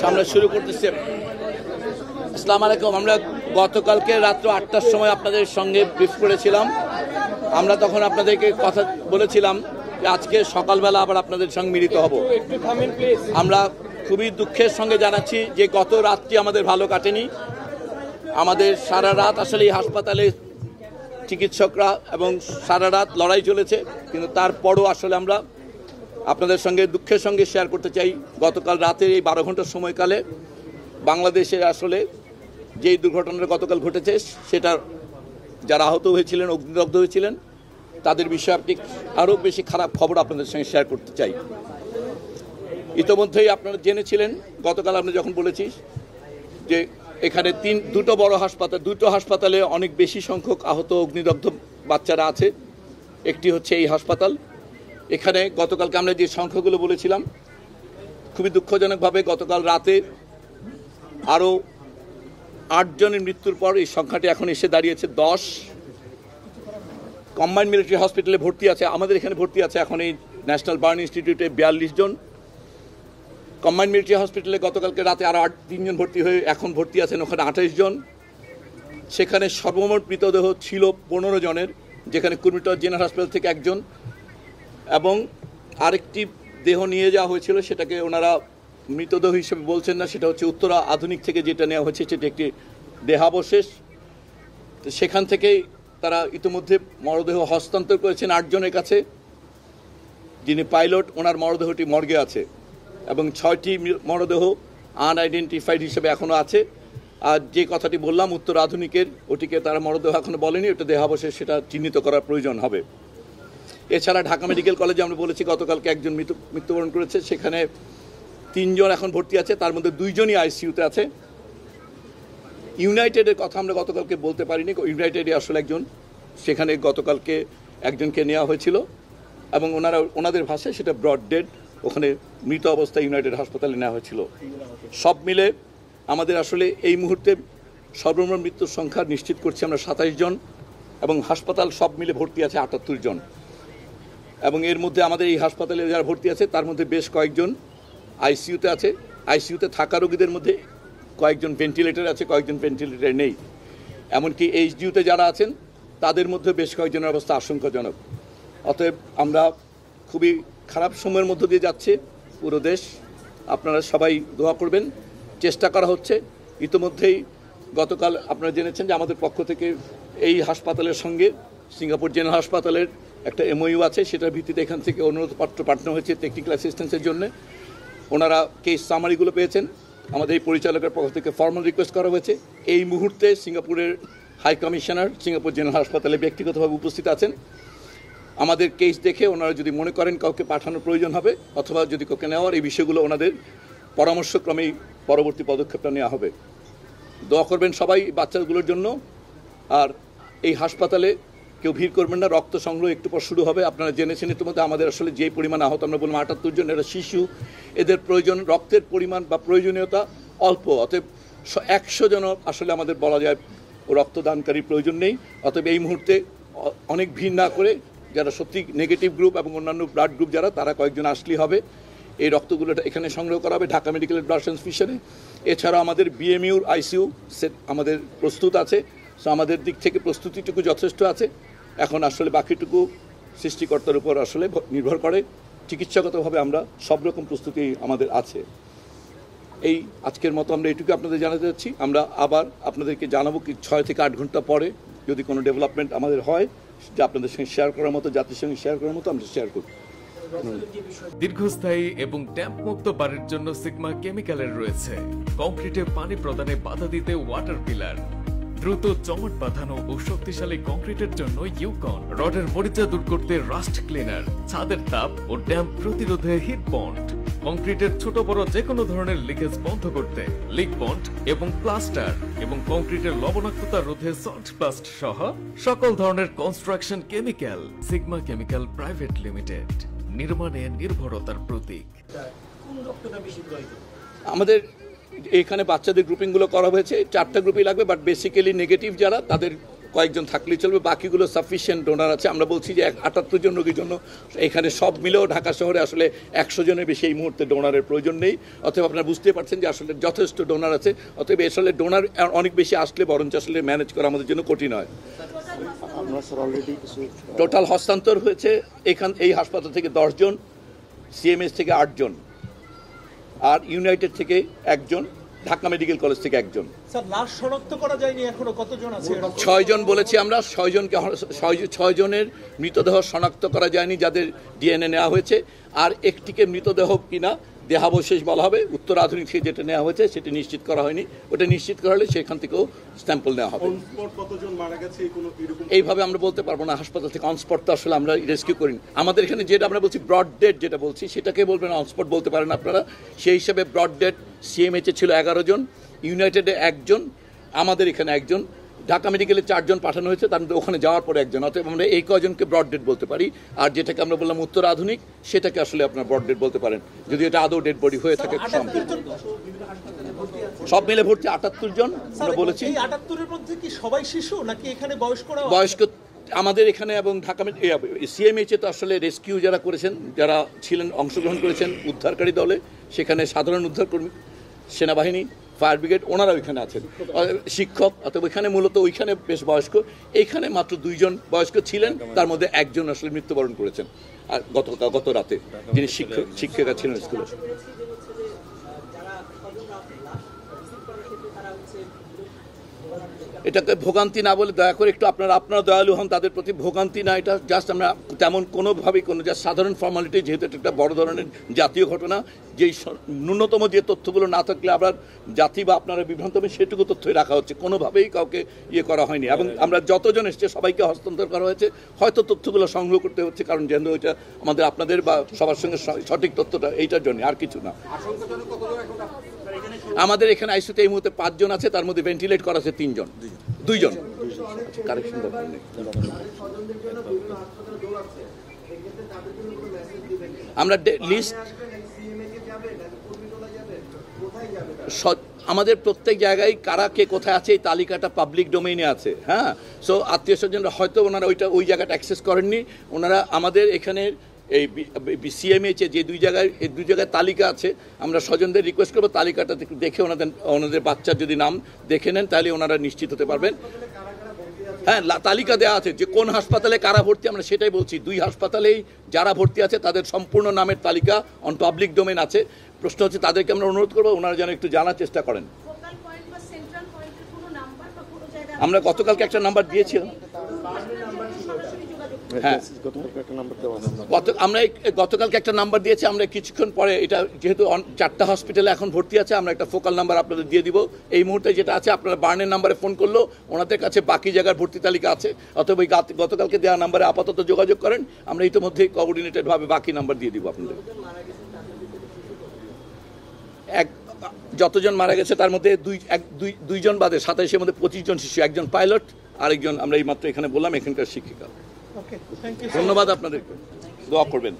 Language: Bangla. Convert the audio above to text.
আমরা শুরু করতেছি। আসসালামু আলাইকুম। আমরা গতকালকে রাত্র 8টার সময় আপনাদের সঙ্গে ব্রিফ করেছিলাম। আমরা তখন আপনাদেরকে কথা বলেছিলাম যে আজকে সকালবেলা আবার আপনাদের সঙ্গে মিলিত হব। আমরা খুবই দুঃখের সঙ্গে জানাচ্ছি যে গত রাতটি আমাদের ভালো কাটেনি। আমাদের সারা রাত আসলে এই হাসপাতালে চিকিৎসকরা এবং সারা রাত লড়াই চলেছে, কিন্তু তারপরও আসলে আমরা আপনাদের সঙ্গে দুঃখের সঙ্গে শেয়ার করতে চাই গতকাল রাতের এই 12 ঘন্টার সময়কালে বাংলাদেশে আসলে যেই দুর্ঘটনাটা গতকাল ঘটেছে সেটা যারা আহত হয়েছিলেন, অগ্নিদগ্ধ হয়েছিলেন, তাদের বিষয়ে আপনি আরও বেশি খারাপ খবর আপনাদের সঙ্গে শেয়ার করতে চাই। ইতোমধ্যেই আপনারা জেনেছিলেন গতকাল আমরা যখন বলেছি যে এখানে দুটো হাসপাতালে অনেক বেশি সংখ্যক আহত অগ্নিদগ্ধ বাচ্চারা আছে। একটি হচ্ছে এই হাসপাতাল। এখানে গতকালকে আমরা যে সংখ্যাগুলো বলেছিলাম, খুবই দুঃখজনকভাবে গতকাল রাতে আরও 8 জনের মৃত্যুর পর এই সংখ্যাটি এখন এসে দাঁড়িয়েছে 10। কম্বাইন্ড মিলিটারি হসপিটালে ভর্তি আছে, আমাদের এখানে ভর্তি আছে এখন এই ন্যাশনাল বার্ন ইনস্টিটিউটে 42 জন। কম্বাইন্ড মিলিটারি হসপিটালে গতকালকে রাতে আরও 3 জন ভর্তি হয়ে এখন ভর্তি আছেন ওখানে 28 জন। সেখানে সর্বমোট মৃতদেহ ছিল 15 জনের, যেখানে কুর্মিটোলা জেনারেল হাসপাতাল থেকে 1 জন এবং আরেকটি দেহ নিয়ে যাওয়া হয়েছিল, সেটাকে ওনারা মৃতদেহ হিসেবে বলছেন না, সেটা হচ্ছে উত্তরা আধুনিক থেকে যেটা নেওয়া হয়েছে সেটা একটি দেহাবশেষ। তো সেখান থেকেই তারা ইতিমধ্যে মরদেহ হস্তান্তর করেছেন 8 জনের কাছে। যিনি পাইলট ওনার মরদেহটি মর্গে আছে এবং 6টি মরদেহ আনআইডেন্টিফাইড হিসেবে এখনও আছে। আর যে কথাটি বললাম উত্তর আধুনিকের, ওটিকে তারা মরদেহ এখনও বলেনি, ওটা দেহাবশেষ, সেটা চিহ্নিত করার প্রয়োজন হবে। এছাড়া ঢাকা মেডিকেল কলেজে আমরা বলেছি গতকালকে 1 জন মৃত্যুবরণ করেছে, সেখানে 3 জন এখন ভর্তি আছে, তার মধ্যে 2 জনই আইসিইউতে আছে। ইউনাইটেডের কথা আমরা গতকালকে বলতে পারিনি, ইউনাইটেডে আসলে সেখানে গতকালকে 1 জনকে নেওয়া হয়েছিল এবং ওনাদের ভাষায় সেটা ব্রড ডেড, ওখানে মৃত অবস্থায় ইউনাইটেড হাসপাতালে নেওয়া হয়েছিল। সব মিলে আমাদের আসলে এই মুহূর্তে সর্বমোট মৃত্যুর সংখ্যা নিশ্চিত করছি আমরা 27 জন এবং হাসপাতাল সব মিলে ভর্তি আছে 78 জন। এবং এর মধ্যে আমাদের এই হাসপাতালে যারা ভর্তি আছে তার মধ্যে বেশ কয়েকজন আইসিইউতে আছে। আইসিইউতে থাকা রোগীদের মধ্যে কয়েকজন ভেন্টিলেটর আছে, কয়েকজন ভেন্টিলেটর নেই। এমনকি এইচডিইউতে যারা আছেন তাদের মধ্যে বেশ কয়েকজনের অবস্থা আশঙ্কাজনক। অতএব আমরা খুবই খারাপ সময়ের মধ্য দিয়ে যাচ্ছে পুরো দেশ। আপনারা সবাই দোয়া করবেন। চেষ্টা করা হচ্ছে। ইতিমধ্যেই গতকাল আপনারা জেনেছেন যে আমাদের পক্ষ থেকে এই হাসপাতালের সঙ্গে সিঙ্গাপুর জেনারেল হাসপাতালের একটা এমওইউ আছে, সেটার ভিত্তিতে এখান থেকে অনুরোধপত্র পাঠানো হয়েছে টেকনিক্যাল অ্যাসিস্ট্যান্সের জন্য। ওনারা কেস সামারিগুলো পেয়েছেন, আমাদের এই পরিচালকের পক্ষ থেকে ফর্মাল রিকোয়েস্ট করা হয়েছে। এই মুহূর্তে সিঙ্গাপুরের হাই কমিশনার সিঙ্গাপুর জেনারেল হাসপাতালে ব্যক্তিগতভাবে উপস্থিত আছেন। আমাদের কেস দেখে ওনারা যদি মনে করেন কাউকে পাঠানোর প্রয়োজন হবে অথবা যদি কাউকে নেওয়ার, এই বিষয়গুলো ওনাদের পরামর্শক্রমেই পরবর্তী পদক্ষেপটা নেওয়া হবে। দোয়া করবেন সবাই বাচ্চাগুলোর জন্য। আর এই হাসপাতালে কেউ ভিড় করবেন না, রক্ত সংগ্রহ একটু পর শুরু হবে। আপনারা জেনেছেন ইতিমধ্যে আমাদের আসলে যে পরিমাণ আহত, আমরা বললাম 78 জন, এরা শিশু, এদের প্রয়োজন রক্তের পরিমাণ বা প্রয়োজনীয়তা অল্প। অতএব 100 জন আসলে আমাদের বলা যায় রক্তদানকারীর প্রয়োজন নেই। অতএব এই মুহূর্তে অনেক ভিড় না করে যারা সত্যি নেগেটিভ গ্রুপ এবং অন্যান্য ব্লাড গ্রুপ যারা, তারা কয়েকজন আসলেই হবে। এই রক্তগুলোটা এখানে সংগ্রহ করা হবে ঢাকা মেডিকেলের ব্লাড ট্রান্সফিউশনে। এছাড়া আমাদের বিএমইউর আইসিইউ সেট আমাদের প্রস্তুত আছে। সো আমাদের দিক থেকে প্রস্তুতিটুকু যথেষ্ট আছে। এখন আসলে বাকিটুকু সৃষ্টিকর্তার উপর আসলে নির্ভর করে। চিকিৎসাগতভাবে আমরা সব রকম প্রস্তুতি আমাদের আছে। এই আজকের মতো আমরা এটুকু আপনাদের জানাতে যাচ্ছি। আমরা আবার আপনাদেরকে জানাবো কি 6 থেকে 8 ঘন্টা পরে যদি কোনো ডেভেলপমেন্ট আমাদের হয়, যে আপনাদের সঙ্গে শেয়ার করার মতো, জাতির সঙ্গে শেয়ার করার মতো আমরা শেয়ার করব। দীর্ঘস্থায়ী এবং ট্যাম্প মুক্ত বাড়ির জন্য সিগমা কেমিক্যালের রয়েছে কংক্রিটে পানি প্রদানে বাধা দিতে ওয়াটার পিলার, দ্রুত চমট বাঁধানো ও শক্তিশালী কংক্রিটের জন্য ইউকন, রডের মরিচা দূর করতে রাস্ট ক্লিনার, ছাদের তাপ ও ড্যাম্প প্রতিরোধে হিট বন্ড, কংক্রিটের ছোট বড় যে কোনো ধরনের লিকেজ বন্ধ করতে লিক বন্ড এবং প্লাস্টার, এবং কংক্রিটের লবণাক্ততা রোধে সল্ট প্লাস্ট সহ সকল ধরনের construction chemical. Sigma chemical private limited, নির্মাণে নির্ভরতার প্রতীক। আমাদের এখানে বাচ্চাদের গ্রুপিংগুলো করা হয়েছে, 4টা গ্রুপই লাগবে, বাট বেসিক্যালি নেগেটিভ যারা তাদের কয়েকজন থাকলেই চলবে, বাকিগুলো সাফিসিয়েন্ট ডোনার আছে। আমরা বলছি যে 78 জন রোগীর জন্য এখানে সব মিলেও ঢাকা শহরে আসলে 100 জনের বেশি এই মুহূর্তে ডোনারের প্রয়োজন নেই। অতএব আপনারা বুঝতে পারছেন যে আসলে যথেষ্ট ডোনার আছে। অতএব আসলে ডোনার অনেক বেশি আসলে বরঞ্চ আসলে ম্যানেজ করা আমাদের জন্য কঠিন হয়। টোটাল হস্তান্তর হয়েছে এই হাসপাতাল থেকে 10 জন, সিএমএস থেকে 8 জন, আর ইউনাইটেড থেকে 1 জন, ঢাকা মেডিকেল কলেজ থেকে 1 জন। স্যার, লাশ শনাক্ত করা যায়নি এখনো, কতজন আছে? 6 জন বলেছি আমরা। 6 জনের মৃতদেহ শনাক্ত করা যায়নি যাদের ডিএনএ নেওয়া হয়েছে, আর একটিকে মৃতদেহ কিনা দেহাবশেষ বলা হবে। উত্তর আধুনিক থেকে যেটা নেওয়া হয়েছে সেটা নিশ্চিত করা হয়নি, ওটা নিশ্চিত করা হলে সেখান থেকেও স্যাম্পল নেওয়া হবে। এইভাবে আমরা বলতে পারবো না হাসপাতাল থেকে অনস্পট, তো আসলে আমরা রেস্কিউ করি। আমাদের এখানে যেটা আমরা বলছি ব্রড ডেড, যেটা বলছি সেটাকে বলবেন অনস্পট বলতে পারেন আপনারা। সেই হিসাবে ব্রড ডেড সিএমএইচে ছিল 11 জন, ইউনাইটেডে 1 জন, আমাদের এখানে 1 জন, ঢাকা মেডিকেলে 4 জন পাঠানো হয়েছে, তার মধ্যে ওখানে যাওয়ার পরে 1 জন। অতএব আমরা এই কজনকে ব্রড ডেড বলতে পারি। আর যেটাকে আমরা বললাম উত্তর আধুনিক, সেটাকে আসলে আপনার ব্রড ডেড বলতে পারেন, যদি এটা আদৌ ডেড বডি হয়ে থাকে। সব মিলে ভর্তি 78 জন আমরা বলেছি। এই 78 এর মধ্যে কি সবাই শিশু নাকি এখানে বয়স্ক? আমাদের এখানে এবং ঢাকা সিএমএইচে তো আসলে রেস্কিউ যারা করেছেন, যারা ছিলেন, অংশগ্রহণ করেছেন উদ্ধারকারী দলে, সেখানে সাধারণ উদ্ধারকর্মী, সেনাবাহিনী, ফায়ার ব্রিগেড, ওনারা ওইখানে আছেন, শিক্ষক। অথবা ওইখানে মূলত ওইখানে বেশ বয়স্ক, এইখানে মাত্র 2 জন বয়স্ক ছিলেন, তার মধ্যে 1 জন আসলে মৃত্যুবরণ করেছেন আর গত রাতে, যিনি শিক্ষিকা ছিলেন স্কুলে। এটাকে ভোগান্তি না বলে দয়া করে একটু আপনারা দয়ালু হন তাদের প্রতি। ভোগান্তি না, এটা জাস্ট আমরা তেমন কোনোভাবেই জাস্ট সাধারণ ফর্মালিটি, যেহেতু এটা একটা বড় ধরনের জাতীয় ঘটনা, যেই ন্যূনতম যে তথ্যগুলো না থাকলে আবার জাতি বা আপনারা বিভ্রান্ত হবে, সেটুকু তথ্যই রাখা হচ্ছে, কোনোভাবেই কাউকে করা হয়নি। এবং আমরা যতজন এসছে সবাইকে হস্তান্তর করা হয়েছে। হয়তো তথ্যগুলো সংগ্রহ করতে হচ্ছে, কারণ যেন ওইটা আমাদের আপনাদের বা সবার সঙ্গে সঠিক তথ্যটা এইটার জন্য, আর কিছু না। আমাদের এখানে আইসিইউতে এই মুহূর্তে 5 জন আছে, তার মধ্যে ভেন্টিলেট করা আছে 3 জন, 2 জন। কারেকশন দরকার নেই। আমরা লিস্ট আমাদের প্রত্যেক জায়গায় কারা কে কোথায় আছে এই তালিকাটা পাবলিক ডোমেইনে আছে। হ্যাঁ, সো আত্মীয় স্বজনরা হয়তো ওনারা ওই জায়গাটা অ্যাক্সেস করেননি। ওনারা আমাদের এখানে এই সিএমএইচে যে 2 জায়গায় তালিকা আছে, আমরা স্বজনদের রিকোয়েস্ট করবো তালিকাটা দেখে ওনাদের বাচ্চার যদি নাম দেখে নেন তাহলে ওনারা নিশ্চিত হতে পারবেন। হ্যাঁ, তালিকা দেওয়া আছে যে কোন হাসপাতালে কারা ভর্তি, আমরা সেটাই বলছি। 2 হাসপাতালেই যারা ভর্তি আছে তাদের সম্পূর্ণ নামের তালিকা অন পাবলিক ডোমেন আছে। প্রশ্ন হচ্ছে তাদেরকে আমরা অনুরোধ করবো ওনারা যেন একটু জানার চেষ্টা করেন। আমরা গতকালকে একটা নাম্বার দিয়েছিলাম। হ্যাঁ, আমরা গতকালকে একটা নাম্বার দিয়েছি। আমরা কিছুক্ষণ পরে, এটা যেহেতু 4টা হসপিটালে এখন ভর্তি আছে, আমরা একটা ফোকাল নাম্বার আপনাদের দিয়ে দিব। এই মুহূর্তে যেটা আছে, আপনারা বার্নের নাম্বারে ফোন করলেও ওনাদের কাছে বাকি জায়গার ভর্তি তালিকা আছে। অথবা গতকালকে দেওয়া নাম্বারে আপাতত যোগাযোগ করেন, আমরা ইতিমধ্যেই কোঅর্ডিনেটেড ভাবে বাকি নাম্বার দিয়ে দিব আপনাদের। যতজন মারা গেছে তার মধ্যে 2 জন বাদে 27-এর মধ্যে 25 জন শিশু, 1 জন পাইলট, আরেকজন আমরা এই মাত্র এখানে বললাম এখানকার শিক্ষিকা। ধন্যবাদ আপনাদেরকে, দোয়া করবেন।